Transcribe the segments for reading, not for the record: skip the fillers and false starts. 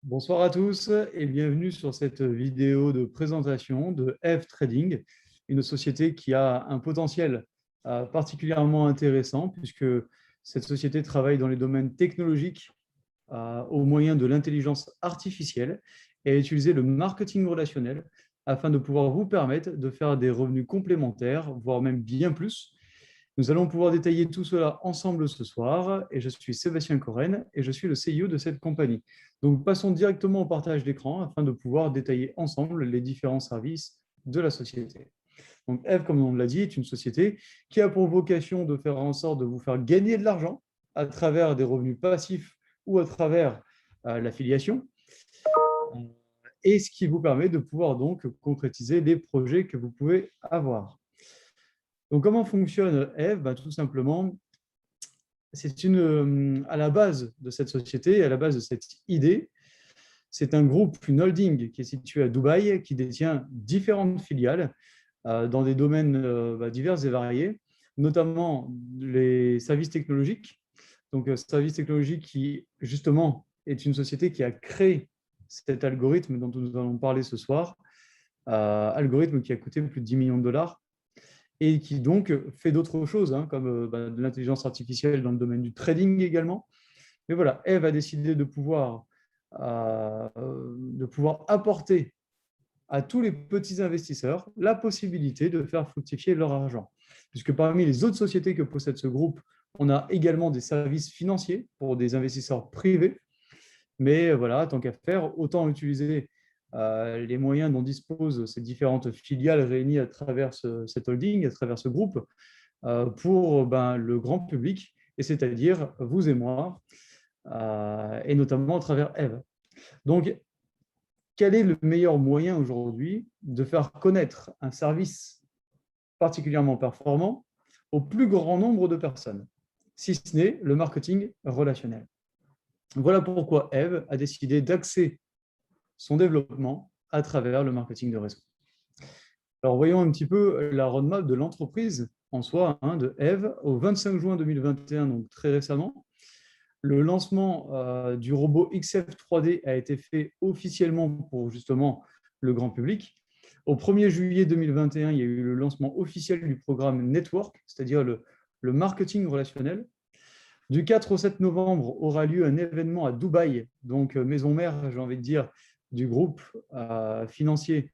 Bonsoir à tous et bienvenue sur cette vidéo de présentation de Eve Trading, une société qui a un potentiel particulièrement intéressant puisque cette société travaille dans les domaines technologiques au moyen de l'intelligence artificielle et a utilisé le marketing relationnel afin de pouvoir vous permettre de faire des revenus complémentaires, voire même bien plus. Nous allons pouvoir détailler tout cela ensemble ce soir et je suis Sébastien Corren et je suis le CEO de cette compagnie. Donc passons directement au partage d'écran afin de pouvoir détailler ensemble les différents services de la société. Donc Eve, comme on l'a dit, est une société qui a pour vocation de faire en sorte de vous faire gagner de l'argent à travers des revenus passifs ou à travers l'affiliation, et ce qui vous permet de pouvoir donc concrétiser les projets que vous pouvez avoir. Donc, comment fonctionne Eve? Tout simplement, à la base de cette société, à la base de cette idée, c'est un groupe, une holding qui est située à Dubaï, qui détient différentes filiales dans des domaines divers et variés, notamment les services technologiques. Donc, services technologiques qui, justement, est une société qui a créé cet algorithme dont nous allons parler ce soir, algorithme qui a coûté plus de 10 millions de dollars et qui donc fait d'autres choses, comme de l'intelligence artificielle dans le domaine du trading également. Mais voilà, Eve a décidé de pouvoir apporter à tous les petits investisseurs la possibilité de faire fructifier leur argent. Puisque parmi les autres sociétés que possède ce groupe, on a également des services financiers pour des investisseurs privés. Mais voilà, tant qu'à faire, autant utiliser les moyens dont disposent ces différentes filiales réunies à travers cette holding, à travers ce groupe, pour le grand public, et c'est-à-dire vous et moi, et notamment à travers Eve. Donc, quel est le meilleur moyen aujourd'hui de faire connaître un service particulièrement performant au plus grand nombre de personnes, si ce n'est le marketing relationnel? Voilà pourquoi Eve a décidé d'axer son développement à travers le marketing de réseau. Alors, voyons un petit peu la roadmap de l'entreprise en soi, de Eve, au 25 juin 2021, donc très récemment. Le lancement du robot XF3D a été fait officiellement pour justement le grand public. Au 1er juillet 2021, il y a eu le lancement officiel du programme Network, c'est-à-dire le marketing relationnel. Du 4 au 7 novembre aura lieu un événement à Dubaï, donc maison mère, j'ai envie de dire, du groupe financier,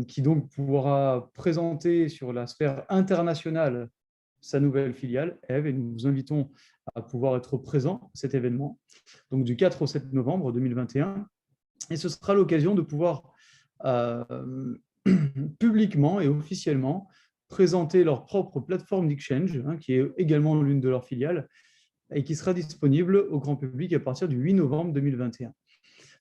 qui donc pourra présenter sur la sphère internationale sa nouvelle filiale, Eve, et nous vous invitons à pouvoir être présents à cet événement, donc du 4 au 7 novembre 2021. Et ce sera l'occasion de pouvoir euh, publiquement et officiellement présenter leur propre plateforme d'exchange, qui est également l'une de leurs filiales, et qui sera disponible au grand public à partir du 8 novembre 2021.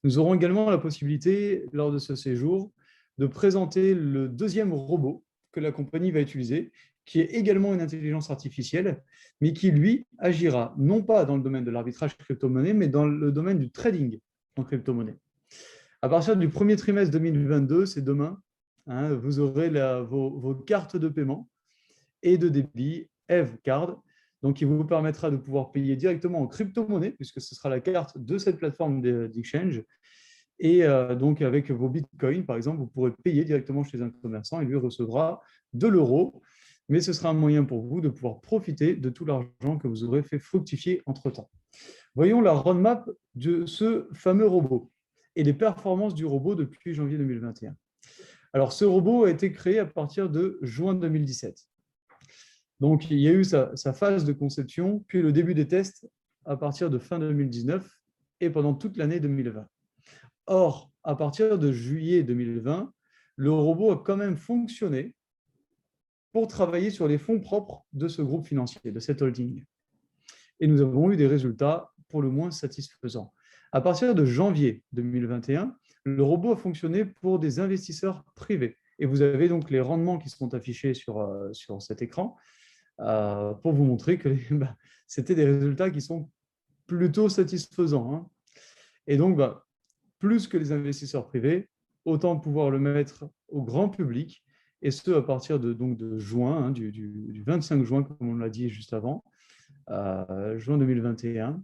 Nous aurons également la possibilité, lors de ce séjour, de présenter le deuxième robot que la compagnie va utiliser, qui est également une intelligence artificielle, mais qui, lui, agira non pas dans le domaine de l'arbitrage crypto-monnaie, mais dans le domaine du trading en crypto-monnaie. À partir du premier trimestre 2022, c'est demain, vous aurez vos cartes de paiement et de débit Eve Card, donc qui vous permettra de pouvoir payer directement en crypto-monnaie, puisque ce sera la carte de cette plateforme d'exchange. Et donc, avec vos bitcoins, par exemple, vous pourrez payer directement chez un commerçant et lui recevra de l'euro. Mais ce sera un moyen pour vous de pouvoir profiter de tout l'argent que vous aurez fait fructifier entre-temps. Voyons la roadmap de ce fameux robot et les performances du robot depuis janvier 2021. Alors, ce robot a été créé à partir de juin 2017. Donc, il y a eu sa phase de conception, puis le début des tests à partir de fin 2019 et pendant toute l'année 2020. Or, à partir de juillet 2020, le robot a quand même fonctionné pour travailler sur les fonds propres de ce groupe financier, de cette holding. Et nous avons eu des résultats pour le moins satisfaisants. À partir de janvier 2021, le robot a fonctionné pour des investisseurs privés. Et vous avez donc les rendements qui sont affichés sur cet écran pour vous montrer que c'était des résultats qui sont plutôt satisfaisants. Et donc, plus que les investisseurs privés, autant pouvoir le mettre au grand public, et ce à partir de juin, du 25 juin, comme on l'a dit juste avant, juin 2021,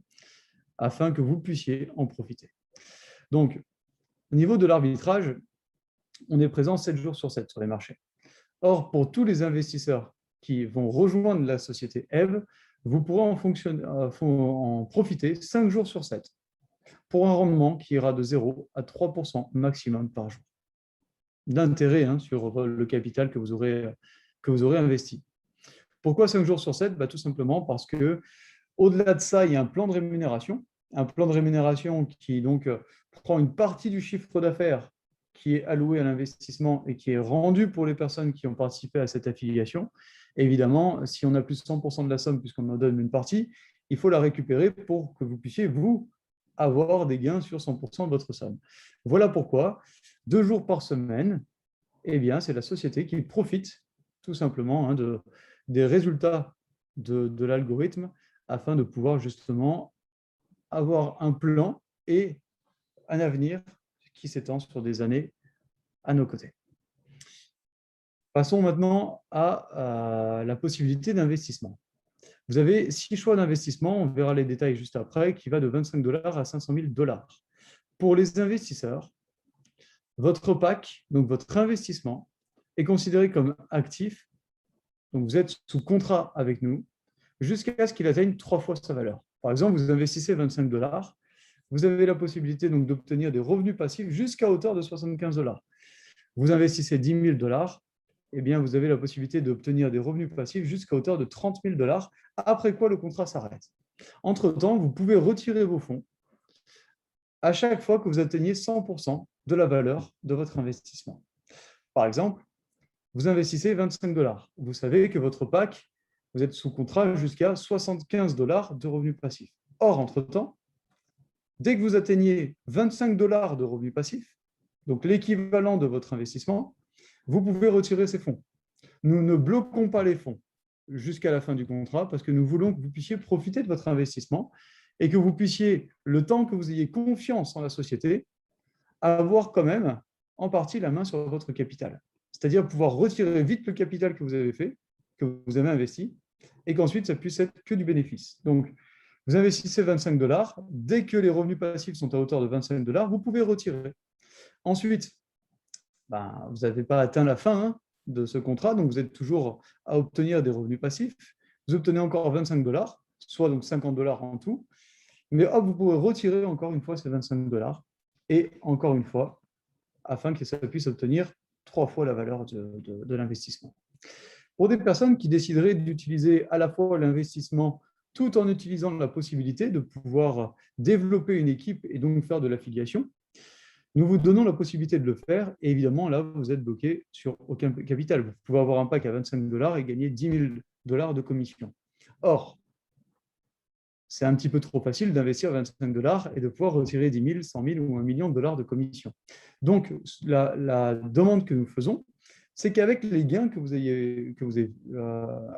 afin que vous puissiez en profiter. Donc, au niveau de l'arbitrage, on est présent 7 jours sur 7 sur les marchés. Or, pour tous les investisseurs qui vont rejoindre la société EVE, vous pourrez en profiter 5 jours sur 7 pour un rendement qui ira de 0 à 3% maximum par jour d'intérêt sur le capital que vous aurez investi. Pourquoi 5 jours sur 7 ? Tout simplement parce qu'au-delà de ça, il y a un plan de rémunération qui donc prend une partie du chiffre d'affaires qui est alloué à l'investissement et qui est rendu pour les personnes qui ont participé à cette affiliation. Et évidemment, si on a plus de 100% de la somme, puisqu'on en donne une partie, il faut la récupérer pour que vous puissiez, vous, avoir des gains sur 100% de votre somme. Voilà pourquoi, 2 jours par semaine, c'est la société qui profite tout simplement des résultats de l'algorithme afin de pouvoir justement avoir un plan et un avenir qui s'étend sur des années à nos côtés. Passons maintenant à la possibilité d'investissement. Vous avez 6 choix d'investissement, on verra les détails juste après, qui va de 25 $ à 500 000 $. Pour les investisseurs, votre PAC, donc votre investissement, est considéré comme actif. Donc vous êtes sous contrat avec nous jusqu'à ce qu'il atteigne 3 fois sa valeur. Par exemple, vous investissez 25 $, vous avez la possibilité donc d'obtenir des revenus passifs jusqu'à hauteur de 75 $. Vous investissez 10 000 $, vous avez la possibilité d'obtenir des revenus passifs jusqu'à hauteur de 30 000 $, après quoi le contrat s'arrête. Entre-temps, vous pouvez retirer vos fonds à chaque fois que vous atteignez 100% de la valeur de votre investissement. Par exemple, vous investissez 25 $. Vous savez que votre PAC, vous êtes sous contrat jusqu'à 75 $ de revenus passifs. Or, entre-temps, dès que vous atteignez 25 $ de revenus passifs, donc l'équivalent de votre investissement, vous pouvez retirer ces fonds. Nous ne bloquons pas les fonds jusqu'à la fin du contrat parce que nous voulons que vous puissiez profiter de votre investissement et que vous puissiez, le temps que vous ayez confiance en la société, avoir quand même en partie la main sur votre capital. C'est-à-dire pouvoir retirer vite le capital que vous avez fait, que vous avez investi, et qu'ensuite, ça puisse être que du bénéfice. Donc, vous investissez 25 $, dès que les revenus passifs sont à hauteur de 25 $, vous pouvez retirer. Ensuite, vous n'avez pas atteint la fin de ce contrat, donc vous êtes toujours à obtenir des revenus passifs. Vous obtenez encore 25 $, soit donc 50 $ en tout, mais hop, vous pouvez retirer encore une fois ces 25 $, et encore une fois, afin que ça puisse obtenir 3 fois la valeur de l'investissement. Pour des personnes qui décideraient d'utiliser à la fois l'investissement tout en utilisant la possibilité de pouvoir développer une équipe et donc faire de l'affiliation, nous vous donnons la possibilité de le faire. Et évidemment, là, vous êtes bloqué sur aucun capital. Vous pouvez avoir un pack à 25 $ et gagner 10 000 $ de commission. Or, c'est un petit peu trop facile d'investir 25 $ et de pouvoir retirer 10 000, 100 000 ou 1 million de $ de commission. Donc, la demande que nous faisons, c'est qu'avec les gains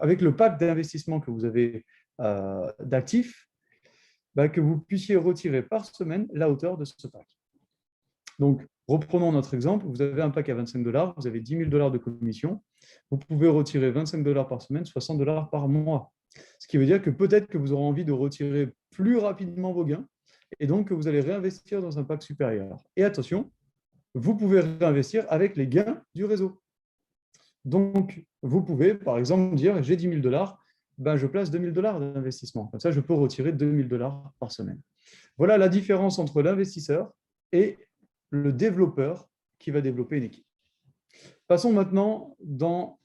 avec le pack d'investissement que vous avez d'actifs, que vous puissiez retirer par semaine la hauteur de ce pack. Donc, reprenons notre exemple. Vous avez un pack à 25 $, vous avez 10 000 $ de commission. Vous pouvez retirer 25 $ par semaine, 60 $ par mois. Ce qui veut dire que peut-être que vous aurez envie de retirer plus rapidement vos gains et donc que vous allez réinvestir dans un pack supérieur. Et attention, vous pouvez réinvestir avec les gains du réseau. Donc, vous pouvez, par exemple, dire j'ai 10 000 $, je place 2 000 $ d'investissement. Comme ça, je peux retirer 2 000 $ par semaine. Voilà la différence entre l'investisseur et le développeur qui va développer une équipe. Passons maintenant dans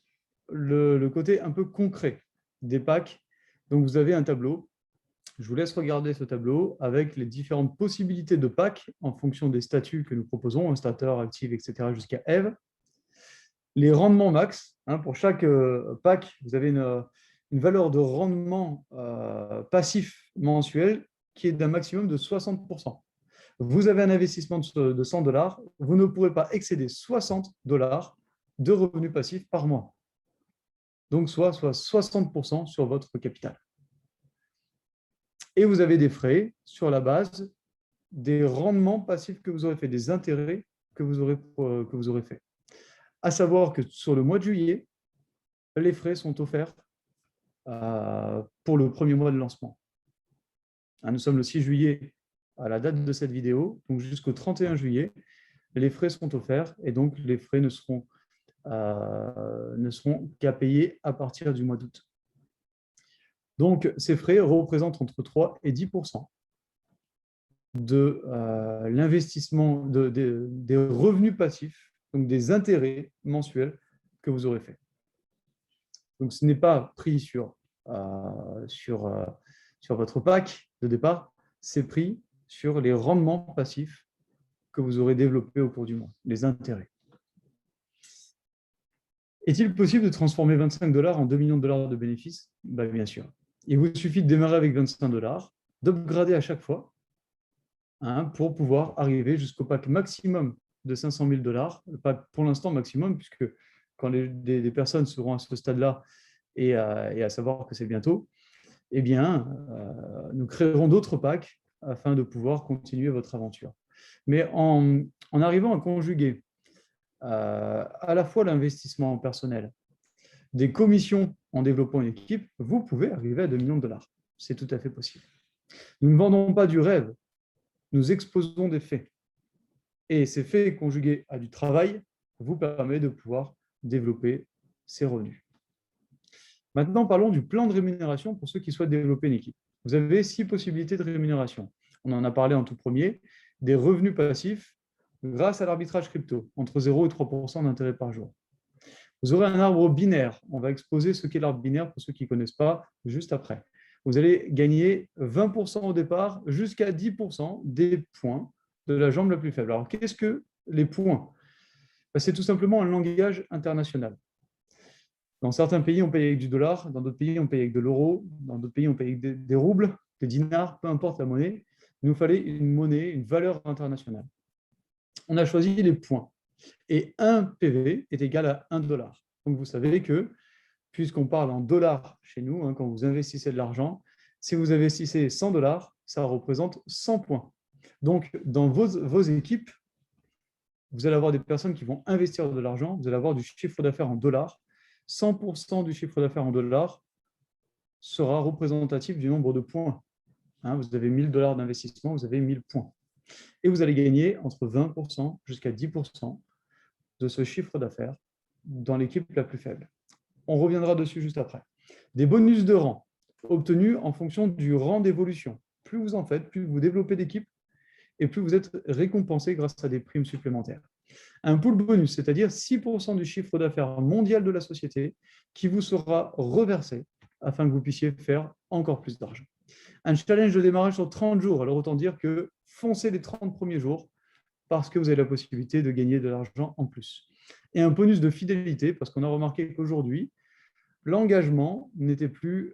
le côté un peu concret des packs. Donc, vous avez un tableau. Je vous laisse regarder ce tableau avec les différentes possibilités de packs en fonction des statuts que nous proposons, un starter, active, etc., jusqu'à EVE. Les rendements max, pour chaque pack, vous avez une valeur de rendement passif mensuel qui est d'un maximum de 60%. Vous avez un investissement de 100 $, vous ne pourrez pas excéder 60 $ de revenus passifs par mois. Donc, soit 60% sur votre capital. Et vous avez des frais sur la base des rendements passifs que vous aurez fait, des intérêts que vous aurez fait. À savoir que sur le mois de juillet, les frais sont offerts pour le premier mois de lancement. Nous sommes le 6 juillet à la date de cette vidéo, donc jusqu'au 31 juillet, les frais sont offerts et donc les frais ne seront qu'à payer à partir du mois d'août. Donc, ces frais représentent entre 3 et 10% de l'investissement des revenus passifs, donc des intérêts mensuels que vous aurez fait. Donc, ce n'est pas pris sur votre pack de départ, c'est pris sur les rendements passifs que vous aurez développés au cours du mois, les intérêts. Est-il possible de transformer 25 $ en 2 millions de dollars de bénéfices? Bien sûr. Il vous suffit de démarrer avec 25 $, d'upgrader à chaque fois pour pouvoir arriver jusqu'au pack maximum de 500 000 $, pas pour l'instant maximum, puisque quand des personnes seront à ce stade-là et à savoir que c'est bientôt, eh bien, nous créerons d'autres packs afin de pouvoir continuer votre aventure. Mais en arrivant à conjuguer à la fois l'investissement personnel, des commissions en développant une équipe, vous pouvez arriver à 2 millions de dollars. C'est tout à fait possible. Nous ne vendons pas du rêve, nous exposons des faits. Et ces faits conjugués à du travail vous permettent de pouvoir développer ces revenus. Maintenant, parlons du plan de rémunération pour ceux qui souhaitent développer une équipe. Vous avez 6 possibilités de rémunération. On en a parlé en tout premier, des revenus passifs grâce à l'arbitrage crypto, entre 0 et 3% d'intérêt par jour. Vous aurez un arbre binaire. On va exposer ce qu'est l'arbre binaire pour ceux qui ne connaissent pas juste après. Vous allez gagner 20% au départ jusqu'à 10% des points de la jambe la plus faible. Alors, qu'est-ce que les points? C'est tout simplement un langage international. Dans certains pays, on paye avec du dollar, dans d'autres pays, on paye avec de l'euro, dans d'autres pays, on paye avec des roubles, des dinars, peu importe la monnaie. Il nous fallait une monnaie, une valeur internationale. On a choisi les points. Et 1 PV est égal à 1 $. Donc, vous savez que, puisqu'on parle en dollars chez nous, quand vous investissez de l'argent, si vous investissez 100 $, ça représente 100 points. Donc, dans vos équipes, vous allez avoir des personnes qui vont investir de l'argent, vous allez avoir du chiffre d'affaires en dollars. 100% du chiffre d'affaires en dollars sera représentatif du nombre de points. Vous avez 1 000 $ d'investissement, vous avez 1 000 points. Et vous allez gagner entre 20% jusqu'à 10% de ce chiffre d'affaires dans l'équipe la plus faible. On reviendra dessus juste après. Des bonus de rang obtenus en fonction du rang d'évolution. Plus vous en faites, plus vous développez d'équipe et plus vous êtes récompensé grâce à des primes supplémentaires. Un pool bonus, c'est-à-dire 6% du chiffre d'affaires mondial de la société qui vous sera reversé afin que vous puissiez faire encore plus d'argent. Un challenge de démarrage sur 30 jours, alors autant dire que foncez les 30 premiers jours parce que vous avez la possibilité de gagner de l'argent en plus. Et un bonus de fidélité, parce qu'on a remarqué qu'aujourd'hui, l'engagement n'était plus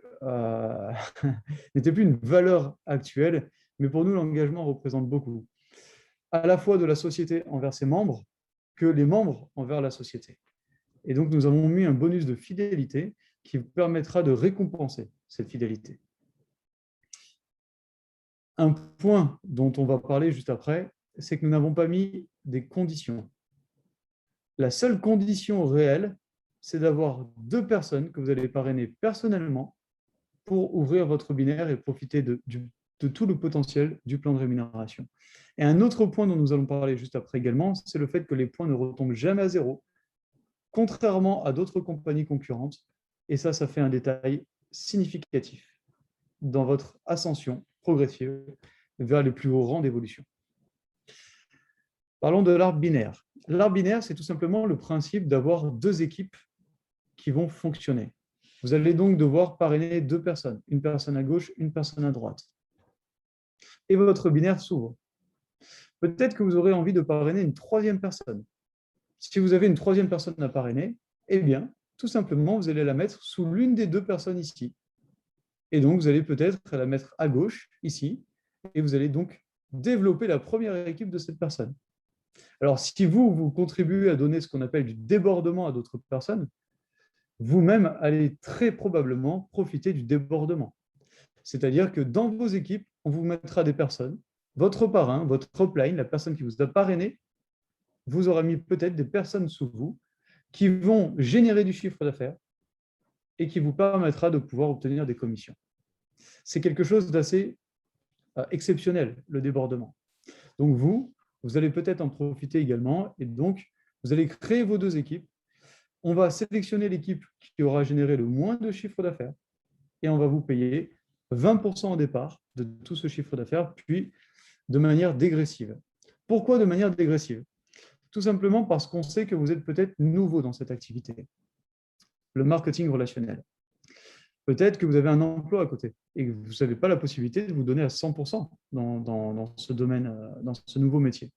une valeur actuelle, mais pour nous, l'engagement représente beaucoup, à la fois de la société envers ses membres que les membres envers la société. Et donc, nous avons mis un bonus de fidélité qui permettra de récompenser cette fidélité. Un point dont on va parler juste après, c'est que nous n'avons pas mis des conditions. La seule condition réelle, c'est d'avoir 2 personnes que vous allez parrainer personnellement pour ouvrir votre binaire et profiter de tout le potentiel du plan de rémunération. Et un autre point dont nous allons parler juste après également, c'est le fait que les points ne retombent jamais à 0, contrairement à d'autres compagnies concurrentes. Et ça fait un détail significatif dans votre ascension progressive vers les plus hauts rangs d'évolution. Parlons de l'arbre binaire. L'arbre binaire, c'est tout simplement le principe d'avoir 2 équipes qui vont fonctionner. Vous allez donc devoir parrainer 2 personnes, une personne à gauche, une personne à droite. Et votre binaire s'ouvre. Peut-être que vous aurez envie de parrainer une 3e personne. Si vous avez une 3e personne à parrainer, eh bien, tout simplement, vous allez la mettre sous l'une des 2 personnes ici. Et donc, vous allez peut-être la mettre à gauche, ici, et vous allez donc développer la première équipe de cette personne. Alors, si vous contribuez à donner ce qu'on appelle du débordement à d'autres personnes, vous-même allez très probablement profiter du débordement. C'est-à-dire que dans vos équipes, on vous mettra des personnes, votre parrain, votre upline, la personne qui vous a parrainé, vous aura mis peut-être des personnes sous vous qui vont générer du chiffre d'affaires et qui vous permettra de pouvoir obtenir des commissions. C'est quelque chose d'assez exceptionnel, le débordement. Donc vous allez peut-être en profiter également et donc vous allez créer vos deux équipes. On va sélectionner l'équipe qui aura généré le moins de chiffre d'affaires et on va vous payer 20% au départ de tout ce chiffre d'affaires, puis de manière dégressive. Pourquoi de manière dégressive? Tout simplement parce qu'on sait que vous êtes peut-être nouveau dans cette activité, le marketing relationnel. Peut-être que vous avez un emploi à côté et que vous n'avez pas la possibilité de vous donner à 100% dans ce domaine, dans ce nouveau métier.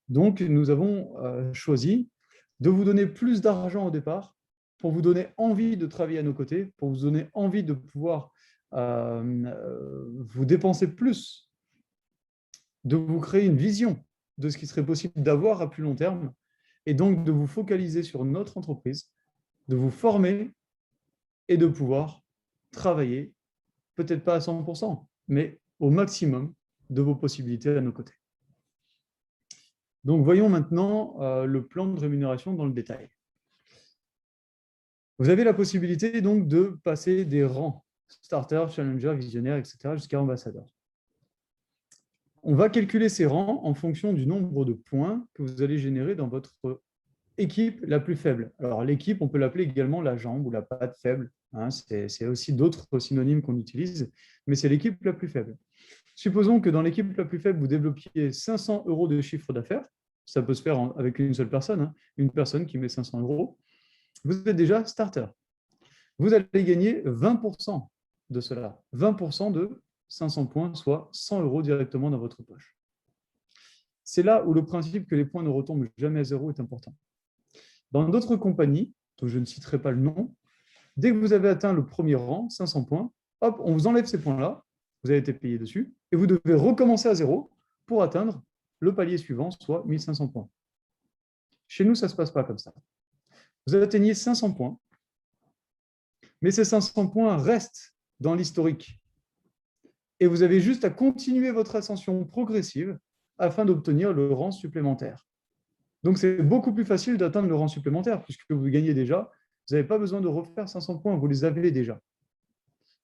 Donc, nous avons choisi de vous donner plus d'argent au départ pour vous donner envie de travailler à nos côtés, pour vous donner envie de pouvoir vous dépenser plus, de vous créer une vision de ce qui serait possible d'avoir à plus long terme et donc de vous focaliser sur notre entreprise, de vous former et de pouvoir travailler, peut-être pas à 100%, mais au maximum de vos possibilités à nos côtés. Donc, voyons maintenant le plan de rémunération dans le détail. Vous avez la possibilité donc de passer des rangs, starter, challenger, visionnaire, etc., jusqu'à ambassadeur. On va calculer ces rangs en fonction du nombre de points que vous allez générer dans votre équipe la plus faible. Alors, l'équipe, on peut l'appeler également la jambe ou la patte faible. Hein, c'est aussi d'autres synonymes qu'on utilise, mais c'est l'équipe la plus faible. Supposons que dans l'équipe la plus faible, vous développiez 500 € de chiffre d'affaires. Ça peut se faire avec une seule personne, hein, une personne qui met 500 €. Vous êtes déjà starter. Vous allez gagner 20% de cela, 20% de 500 points, soit 100 € directement dans votre poche. C'est là où le principe que les points ne retombent jamais à zéro est important. Dans d'autres compagnies, dont je ne citerai pas le nom, dès que vous avez atteint le premier rang, 500 points, hop, on vous enlève ces points-là, vous avez été payé dessus, et vous devez recommencer à zéro pour atteindre le palier suivant, soit 1500 points. Chez nous, ça ne se passe pas comme ça. Vous atteignez 500 points, mais ces 500 points restent dans l'historique. Et vous avez juste à continuer votre ascension progressive afin d'obtenir le rang supplémentaire. Donc, c'est beaucoup plus facile d'atteindre le rang supplémentaire puisque vous gagnez déjà. Vous n'avez pas besoin de refaire 500 points, vous les avez déjà.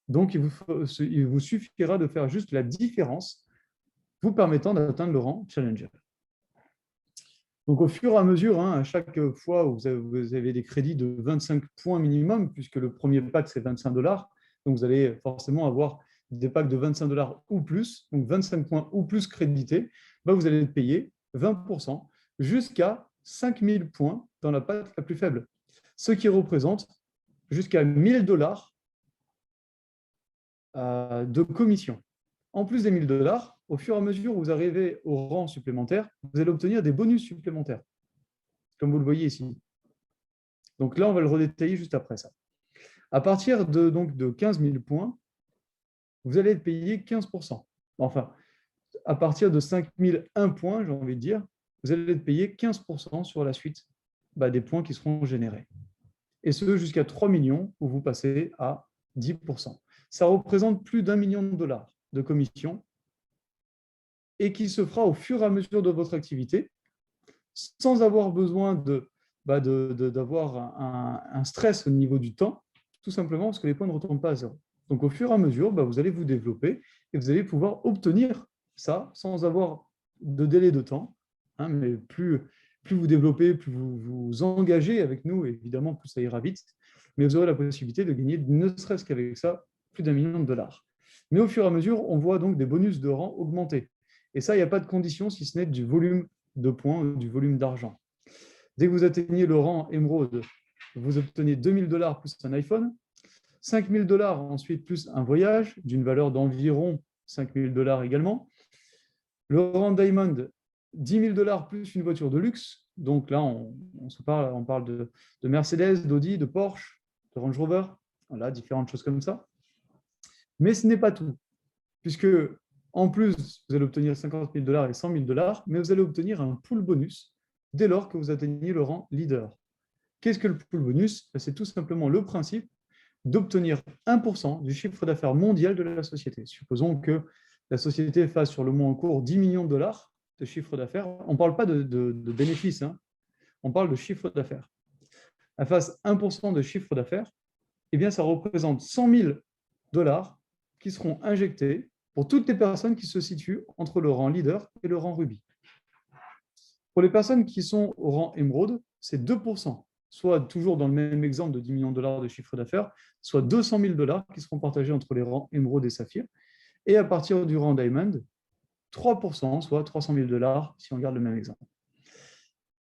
Donc, il vous suffira de faire juste la différence vous permettant d'atteindre le rang challenger. Donc, au fur et à mesure, hein, à chaque fois où vous avez des crédits de 25 points minimum, puisque le premier pack, c'est 25 $, donc vous allez forcément avoir des packs de 25 $ ou plus, donc 25 points ou plus crédités, vous allez payer 20% jusqu'à 5000 points dans la pack la plus faible, ce qui représente jusqu'à 1000 $ de commission. En plus des 1000 $, au fur et à mesure où vous arrivez au rang supplémentaire, vous allez obtenir des bonus supplémentaires, comme vous le voyez ici. Donc là, on va le redétailler juste après ça. À partir de 15 000 points, vous allez être payé 15%. Enfin, à partir de 5001 points, j'ai envie de dire, vous allez être payé 15% sur la suite des points qui seront générés. Et ce, jusqu'à 3 millions, où vous passez à 10%. Ça représente plus d'1 million de $ de commission et qui se fera au fur et à mesure de votre activité sans avoir besoin d'avoir un stress au niveau du temps, tout simplement parce que les points ne retombent pas à zéro. Donc, au fur et à mesure, vous allez vous développer et vous allez pouvoir obtenir ça sans avoir de délai de temps. Hein, mais plus vous développez, plus vous vous engagez avec nous, évidemment, plus ça ira vite. Mais vous aurez la possibilité de gagner, ne serait-ce qu'avec ça, plus d'1 million de $. Mais au fur et à mesure, on voit donc des bonus de rang augmenter. Et ça, il n'y a pas de condition si ce n'est du volume de points ou du volume d'argent. Dès que vous atteignez le rang émeraude, vous obtenez 2000 $ plus un iPhone, 5000 $ ensuite plus un voyage d'une valeur d'environ 5000 $ également. Le rang Diamond, 10 000 $ plus une voiture de luxe. Donc là, on parle de Mercedes, d'Audi, de Porsche, de Range Rover, voilà, différentes choses comme ça. Mais ce n'est pas tout, puisque en plus, vous allez obtenir 50 000 $ et 100 000 $, mais vous allez obtenir un pool bonus dès lors que vous atteignez le rang leader. Qu'est-ce que le pool bonus? C'est tout simplement le principe d'obtenir 1% du chiffre d'affaires mondial de la société. Supposons que la société fasse sur le mois en cours 10 millions de $ de chiffre d'affaires. On ne parle pas de bénéfices, hein. On parle de chiffre d'affaires. Elle fasse 1% de chiffre d'affaires, eh bien, ça représente 100 000 $ qui seront injectés pour toutes les personnes qui se situent entre le rang leader et le rang rubis. Pour les personnes qui sont au rang émeraude, c'est 2%, soit toujours dans le même exemple de 10 millions de dollars de chiffre d'affaires, soit 200 000 dollars qui seront partagés entre les rangs émeraude et saphir. Et à partir du rang diamond, 3%, soit 300 000 dollars si on garde le même exemple.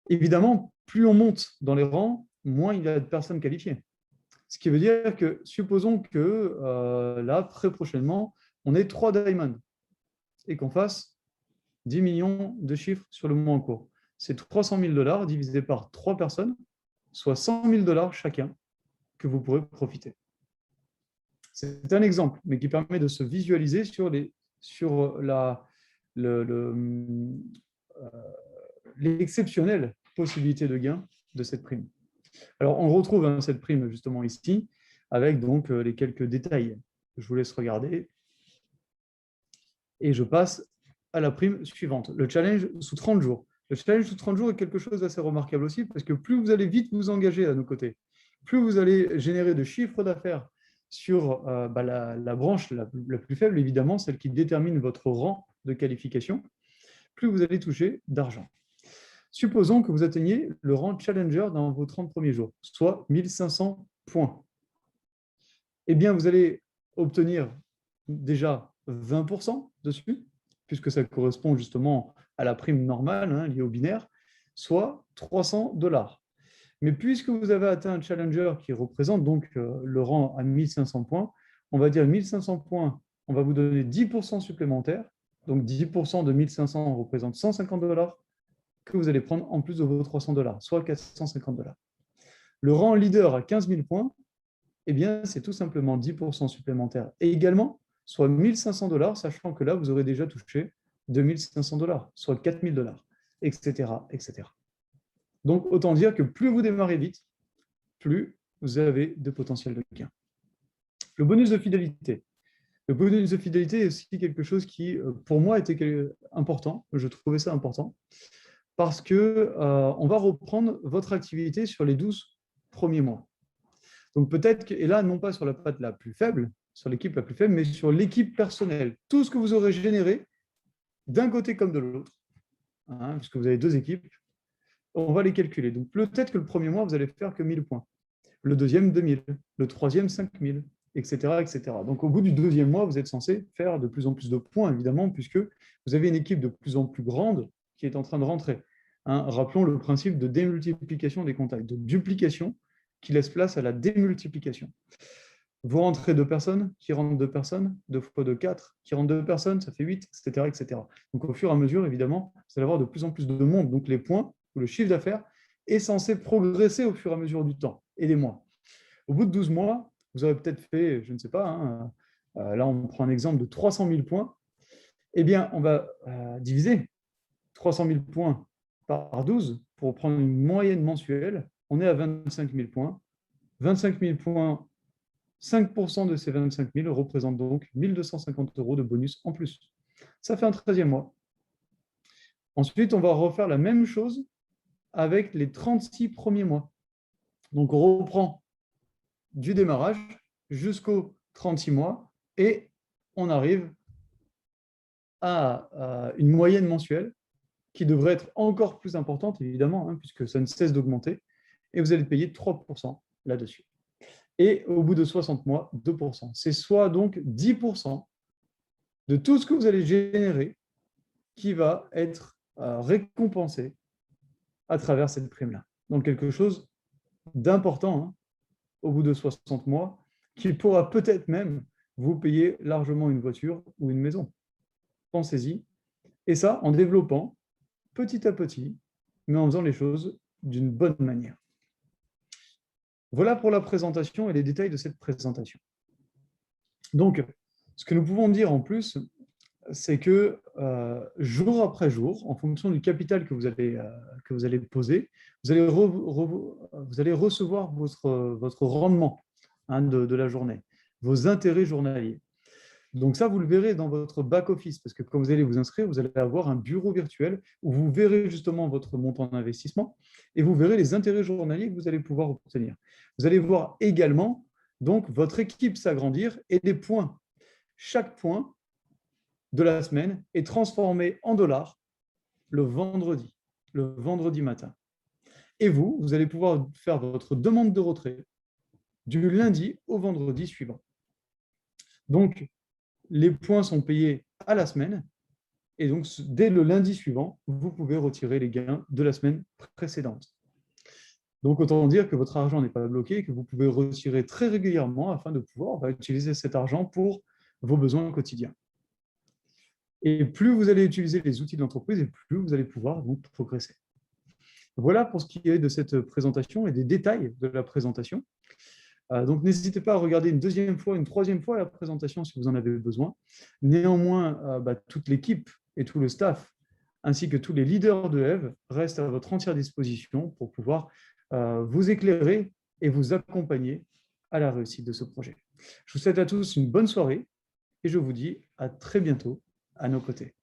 Évidemment, plus on monte dans les rangs, moins il y a de personnes qualifiées. Ce qui veut dire que, supposons que là, très prochainement, on ait 3 diamonds et qu'on fasse 10 millions de chiffres sur le mois en cours. C'est 300 000 dollars divisé par 3 personnes, soit 100 000 dollars chacun que vous pourrez profiter. C'est un exemple, mais qui permet de se visualiser sur l'exceptionnelle possibilité de gain de cette prime. Alors, on retrouve cette prime justement ici, avec donc les quelques détails. Je vous laisse regarder. Et je passe à la prime suivante, le challenge sous 30 jours. Le challenge sous 30 jours est quelque chose d'assez remarquable aussi, parce que plus vous allez vite vous engager à nos côtés, plus vous allez générer de chiffre d'affaires sur la branche la plus faible, évidemment, celle qui détermine votre rang de qualification, plus vous allez toucher d'argent. Supposons que vous atteigniez le rang Challenger dans vos 30 premiers jours, soit 1500 points. Eh bien, vous allez obtenir déjà 20% dessus, puisque ça correspond justement à la prime normale liée au binaire, soit 300 dollars. Mais puisque vous avez atteint un challenger qui représente donc le rang à 1500 points, on va dire 1500 points, on va vous donner 10% supplémentaires. Donc 10% de 1500 représente 150 dollars que vous allez prendre en plus de vos 300 dollars, soit 450 dollars. Le rang leader à 15 000 points, eh bien, c'est tout simplement 10% supplémentaires. Et également, soit 1500 dollars, sachant que là, vous aurez déjà touché 2500 dollars, soit 4000 dollars, etc., etc. Donc, autant dire que plus vous démarrez vite, plus vous avez de potentiel de gain. Le bonus de fidélité. Le bonus de fidélité est aussi quelque chose qui, pour moi, était important. Je trouvais ça important parce qu'on va reprendre votre activité sur les 12 premiers mois. Donc peut-être que, et là, non pas sur la patte la plus faible, sur l'équipe la plus faible, mais sur l'équipe personnelle. Tout ce que vous aurez généré, d'un côté comme de l'autre, puisque vous avez 2 équipes, on va les calculer. Donc peut-être que le premier mois, vous allez faire que 1000 points. Le deuxième, 2000. Le troisième, 5000, etc., etc. Donc au bout du 2e mois, vous êtes censé faire de plus en plus de points, évidemment, puisque vous avez une équipe de plus en plus grande qui est en train de rentrer. Rappelons le principe de démultiplication des contacts, de duplication qui laisse place à la démultiplication. Vous rentrez 2 personnes, qui rentrent 2 personnes, 2 fois 2, 4, qui rentrent 2 personnes, ça fait 8, etc., etc. Donc au fur et à mesure, évidemment, vous allez avoir de plus en plus de monde. Donc les points ou le chiffre d'affaires est censé progresser au fur et à mesure du temps et des mois. Au bout de 12 mois, vous aurez peut-être fait, je ne sais pas, là on prend un exemple de 300 000 points, eh bien on va diviser 300 000 points par 12 pour prendre une moyenne mensuelle. On est à 25 000 points. 25 000 points, 5% de ces 25 000 représentent donc 1 250 € de bonus en plus. Ça fait un 13e mois. Ensuite, on va refaire la même chose avec les 36 premiers mois. Donc, on reprend du démarrage jusqu'aux 36 mois et on arrive à une moyenne mensuelle qui devrait être encore plus importante, évidemment, puisque ça ne cesse d'augmenter, et vous allez payer 3% là-dessus. Et au bout de 60 mois, 2%. C'est soit donc 10% de tout ce que vous allez générer qui va être récompensé à travers cette prime-là. Donc quelque chose d'important au bout de 60 mois qui pourra peut-être même vous payer largement une voiture ou une maison. Pensez-y. Et ça, en développant petit à petit, mais en faisant les choses d'une bonne manière. Voilà pour la présentation et les détails de cette présentation. Donc, ce que nous pouvons dire en plus, c'est que jour après jour, en fonction du capital que vous allez poser, vous allez recevoir votre rendement de la journée, vos intérêts journaliers. Donc ça, vous le verrez dans votre back-office, parce que quand vous allez vous inscrire, vous allez avoir un bureau virtuel où vous verrez justement votre montant d'investissement et vous verrez les intérêts journaliers que vous allez pouvoir obtenir. Vous allez voir également donc votre équipe s'agrandir et les points. Chaque point de la semaine est transformé en dollars le vendredi matin. Et vous allez pouvoir faire votre demande de retrait du lundi au vendredi suivant. Donc, les points sont payés à la semaine et donc, dès le lundi suivant, vous pouvez retirer les gains de la semaine précédente. Donc, autant dire que votre argent n'est pas bloqué, que vous pouvez retirer très régulièrement afin de pouvoir utiliser cet argent pour vos besoins quotidiens. Et plus vous allez utiliser les outils de l'entreprise, et plus vous allez pouvoir donc progresser. Voilà pour ce qui est de cette présentation et des détails de la présentation. Donc, n'hésitez pas à regarder une deuxième fois, une troisième fois la présentation si vous en avez besoin. Néanmoins, toute l'équipe et tout le staff, ainsi que tous les leaders de Eve, restent à votre entière disposition pour pouvoir vous éclairer et vous accompagner à la réussite de ce projet. Je vous souhaite à tous une bonne soirée et je vous dis à très bientôt à nos côtés.